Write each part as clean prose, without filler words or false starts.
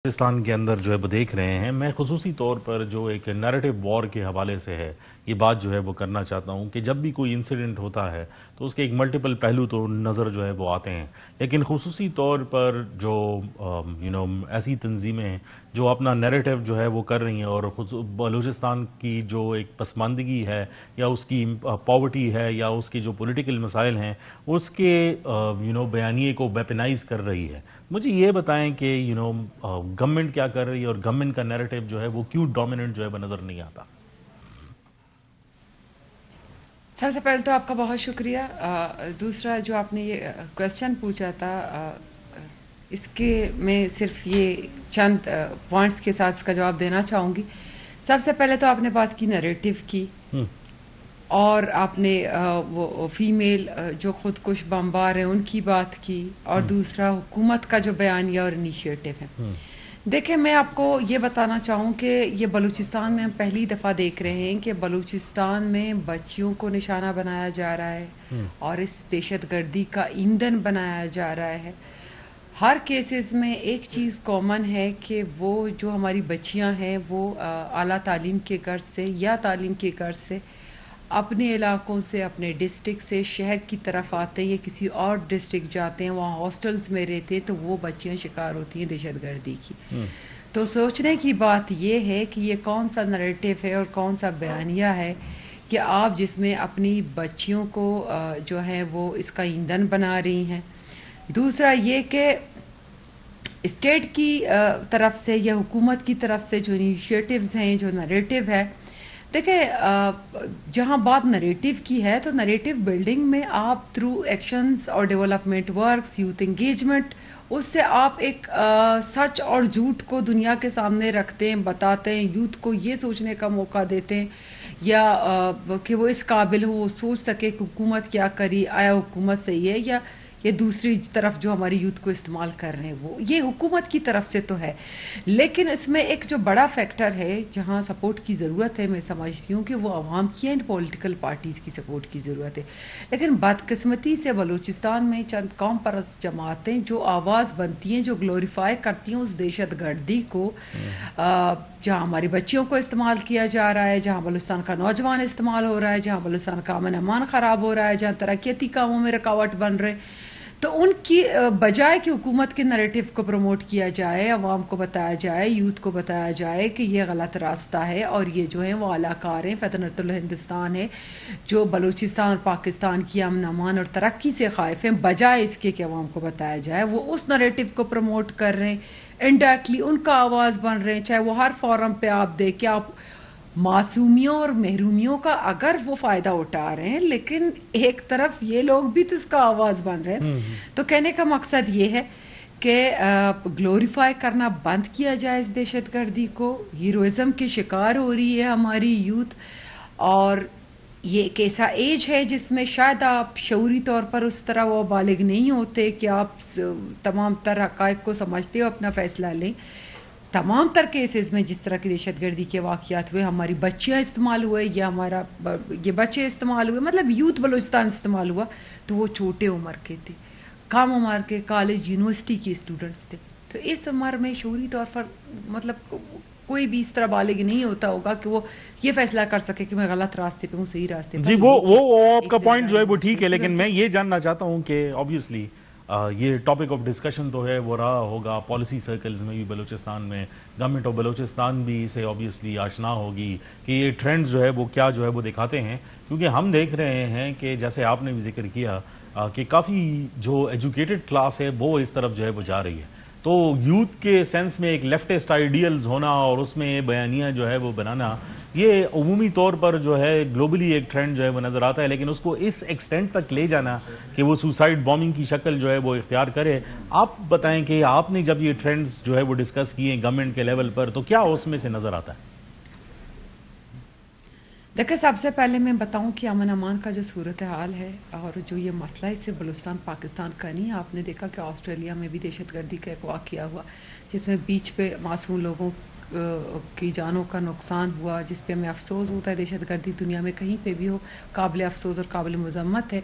पाकिस्तान के अंदर जो है वो देख रहे हैं। मैं खुसूसी तौर पर जो एक नैरेटिव वॉर के हवाले से है ये बात जो है वो करना चाहता हूँ कि जब भी कोई इंसिडेंट होता है तो उसके एक मल्टीपल पहलू तो नज़र जो है वो आते हैं, लेकिन खुसूसी तौर पर जो ऐसी तंजीमें हैं जो अपना नैरेटिव जो है वो कर रही हैं और बलूचिस्तान की जो एक पसमानदगी है या उसकी पॉवर्टी है या उसके जो पॉलिटिकल मसाइल हैं उसके बयानिए को वेपनाइज कर रही है। मुझे ये बताएं कि गवर्नमेंट क्या कर रही है और गवर्नमेंट का नैरेटिव जो है वो क्यों डोमिनेंट जो है वो नजर नहीं आता। सबसे पहले तो आपका बहुत शुक्रिया। दूसरा जो आपने ये क्वेश्चन पूछा था, इसके मैं सिर्फ ये चंद पॉइंट्स के साथ इसका जवाब देना चाहूंगी। सबसे पहले तो आपने बात की नैरेटिव की और आपने वो फीमेल जो खुदकुश बमबार हैं उनकी बात की, और दूसरा हुकूमत का जो बयानिया और इनिशिएटिव है। देखिए, मैं आपको ये बताना चाहूँ कि ये बलूचिस्तान में हम पहली दफ़ा देख रहे हैं कि बलूचिस्तान में बच्चियों को निशाना बनाया जा रहा है और इस दहशतगर्दी का ईंधन बनाया जा रहा है। हर केसेस में एक चीज़ कॉमन है कि वो जो हमारी बच्चियां हैं वो आला तालीम के गर्ज से या तालीम के गर्ज से अपने इलाकों से, अपने डिस्ट्रिक्ट से शहर की तरफ आते हैं या किसी और डिस्ट्रिक्ट जाते हैं, वहाँ हॉस्टल्स में रहते हैं, तो वो बच्चियां शिकार होती हैं दहशतगर्दी की। तो सोचने की बात ये है कि ये कौन सा नैरेटिव है और कौन सा बयानिया है कि आप जिसमें अपनी बच्चियों को जो है वो इसका ईंधन बना रही हैं। दूसरा ये कि स्टेट की तरफ से या हुकूमत की तरफ से जो इनिशिएटिव्स हैं, जो नैरेटिव है, देखिए जहां बात नैरेटिव की है तो नैरेटिव बिल्डिंग में आप थ्रू एक्शंस और डेवलपमेंट वर्क्स, यूथ एंगेजमेंट, उससे आप एक सच और झूठ को दुनिया के सामने रखते हैं, बताते हैं, यूथ को ये सोचने का मौका देते हैं या कि वो इस काबिल हो, वो सोच सके कि हुकूमत क्या करी, आया हुकूमत सही है या ये दूसरी तरफ जो हमारी यूथ को इस्तेमाल कर रहे हैं वो ये हुकूमत की तरफ से तो है। लेकिन इसमें एक जो बड़ा फैक्टर है जहां सपोर्ट की ज़रूरत है, मैं समझती हूँ कि वो अवाम की एंड पॉलिटिकल पार्टीज़ की सपोर्ट की ज़रूरत है। लेकिन बदकिस्मती से बलूचिस्तान में चंद कौम परस्त जमातें जो आवाज़ बनती हैं, जो ग्लोरीफाई करती हैं उस दहशतगर्दी को, जहाँ हमारी बच्चियों को इस्तेमाल किया जा रहा है, जहाँ बलूचिस्तान का नौजवान इस्तेमाल हो रहा है, जहाँ बलूचिस्तान का अमन अमान ख़राब हो रहा है, जहाँ तरक्याती कामों में रुकावट बन रहे, तो उनकी बजाय कि हुकूमत के नैरेटिव को प्रमोट किया जाए, अवाम को बताया जाए, यूथ को बताया जाए कि ये गलत रास्ता है और ये जो है वो आलाकार हैं, फतनतुल हिंदुस्तान है जो बलूचिस्तान और पाकिस्तान की अमन अमान और तरक्की से खाइफ हैं, बजाय इसके कि अवाम को बताया जाए, वो उस नैरेटिव को प्रमोट कर रहे हैं, इनडायरेक्टली उनका आवाज़ बन रहे हैं। चाहे वो हर फोरम पे आप देखें, आप मासूमियों और महरूमियों का अगर वो फायदा उठा रहे हैं, लेकिन एक तरफ ये लोग भी तो इसका आवाज बन रहे हैं। तो कहने का मकसद ये है कि ग्लोरीफाई करना बंद किया जाए इस दहशतगर्दी को। हीरोइज्म के शिकार हो रही है हमारी यूथ, और ये एक ऐसा एज है जिसमें शायद आप शऊरी तौर पर उस तरह वो बालिग नहीं होते कि आप तमाम तर हक़ाइक़ को समझते हो अपना फैसला लें। तमाम तर केसेस में जिस तरह की दहशतगर्दी के वाक़यात हुए, हमारी बच्चियां इस्तेमाल हुए या ये बच्चे इस्तेमाल हुए, मतलब यूथ बलूचिस्तान इस्तेमाल हुआ, तो वो छोटे उम्र के थे, कम उम्र के कॉलेज यूनिवर्सिटी के स्टूडेंट्स थे। तो इस उम्र में शऊरी तौर पर मतलब कोई भी इस तरह बालिग नहीं होता होगा कि वो ये फैसला कर सके कि मैं गलत रास्ते पे हूँ, सही रास्ते पे। जी, वो आपका पॉइंट जो है वो ठीक है, लेकिन मैं ये जानना चाहता हूँ कि ऑब्वियसली ये टॉपिक ऑफ डिस्कशन तो है वो रहा होगा पॉलिसी सर्कल्स में भी बलूचिस्तान में, गवर्नमेंट ऑफ बलूचिस्तान भी इसे ऑब्वियसली आशना होगी कि ये ट्रेंड्स जो है वो क्या जो है वो दिखाते हैं, क्योंकि हम देख रहे हैं कि जैसे आपने भी जिक्र किया कि काफ़ी जो एजुकेटेड क्लास है वो इस तरफ जो है वो जा रही है। तो यूथ के सेंस में एक लेफ्टिस्ट आइडियल्स होना और उसमें बयानियाँ जो है वो बनाना, ये उमूमी तौर पर जो है ग्लोबली एक ट्रेंड जो है वो नज़र आता है, लेकिन उसको इस एक्सटेंट तक ले जाना कि वो सुसाइड बॉम्बिंग की शक्ल जो है वो इख्तियार करे। आप बताएं कि आपने जब ये ट्रेंड्स जो है वो डिस्कस किए गवर्नमेंट के लेवल पर, तो क्या उसमें से नज़र आता है? देखिए, सबसे पहले मैं बताऊं कि अमन अमान का जो सूरत हाल है और जो ये मसला है सिर्फ बलूचिस्तान पाकिस्तान का नहीं। आपने देखा कि ऑस्ट्रेलिया में भी दहशतगर्दी का एक वाक़या हुआ जिसमें बीच पे मासूम लोगों की जानों का नुकसान हुआ, जिस पे हमें अफसोस होता है। दहशतगर्दी दुनिया में कहीं पे भी हो काबिल अफसोस और काबिल मज़म्मत है।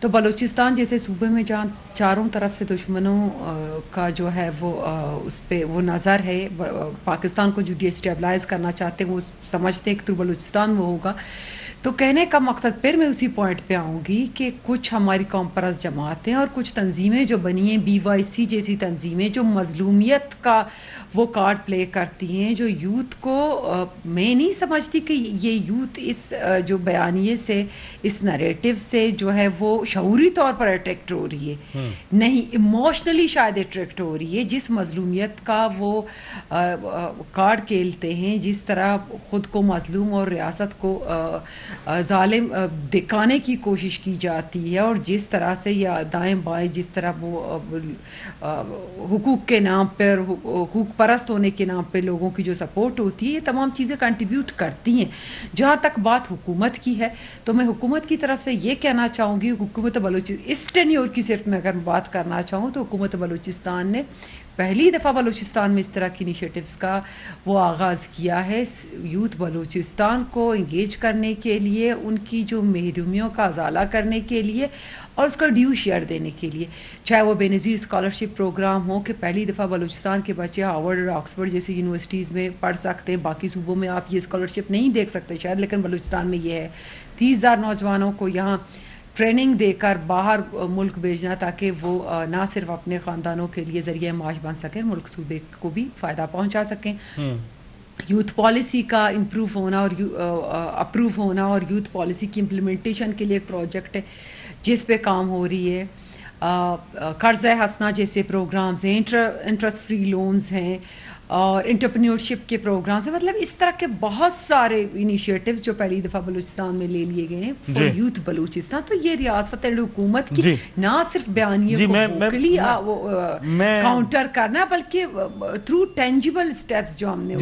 तो बलूचिस्तान जैसे सूबे में जहाँ चारों तरफ से दुश्मनों का जो है वो उस पे वो नज़र है, पाकिस्तान को जो डिस्टेबलाइज करना चाहते हैं वो समझते हैं कि थ्रू बलूचिस्तान वो होगा। तो कहने का मकसद फिर मैं उसी पॉइंट पे आऊँगी कि कुछ हमारी कौम परस्त जमातें और कुछ तंजीमें जो बनी हैं, BYC जैसी तंजीमें जो मजलूमियत का वो कार्ड प्ले करती हैं, जो यूथ को मैं नहीं समझती कि ये यूथ इस जो बयानिए से, इस नरेटिव से जो है वो शऊरी तौर पर अट्रैक्ट हो रही है, नहीं इमोशनली शायद अट्रैक्ट हो रही है। जिस मजलूमियत का वो कार्ड खेलते हैं, जिस तरह खुद को मजलूम और रियासत को जालिम दिखाने की कोशिश की जाती है, और जिस तरह से या दाएं बाएं जिस तरह वो हुकूक के नाम पर, हुकूक परस्त होने के नाम पे लोगों की जो सपोर्ट होती है, ये तमाम चीज़ें कंट्रीब्यूट करती हैं। जहाँ तक बात हुकूमत की है तो मैं हुकूमत की तरफ से ये कहना चाहूँगी, हुकूमत बलूचिस्तान इस टेन्योर की सिर्फ मैं अगर बात करना चाहूँ तो हुकूमत बलूचिस्तान ने पहली दफ़ा बलूचिस्तान में इस तरह की इनिशिएटिव्स का वो आगाज़ किया है, यूथ बलूचिस्तान को इंगेज करने के लिए, उनकी जो महरूमियों का अजाला करने के लिए और उसका ड्यू शेयर देने के लिए। चाहे वो बेनज़ीर स्कॉलरशिप प्रोग्राम हो कि पहली दफ़ा बलूचिस्तान के बच्चे हार्वर्ड और ऑक्सफोर्ड जैसी यूनिवर्सिटीज़ में पढ़ सकते हैं, बाकी सूबों में आप ये स्कॉलरशिप नहीं देख सकते शायद, लेकिन बलूचिस्तान में ये है। 30,000 नौजवानों को यहाँ ट्रेनिंग देकर बाहर मुल्क भेजना ताकि वो ना सिर्फ अपने ख़ानदानों के लिए ज़रिए माश बन सकें, मुल्क सूबे को भी फ़ायदा पहुँचा सकें। यूथ पॉलिसी का इम्प्रूव होना और अप्रूव होना और यूथ पॉलिसी की इम्प्लीमेंटेशन के लिए एक प्रोजेक्ट है जिस पे काम हो रही है। कर्ज़ हसना जैसे प्रोग्राम्स हैं, इंटरेस्ट फ्री लोन्स हैं और एंटरप्रेन्योरशिप के प्रोग्राम्स हैं। मतलब इस तरह के बहुत सारे इनिशिएटिव्स जो पहली दफ़ा बलूचिस्तान में ले लिए गए हैं फॉर यूथ बलूचिस्तान। तो ये रियासत हुकूमत की ना सिर्फ बयानियों को काउंटर करना बल्कि थ्रू टेंजिबल स्टेप्स जो हमने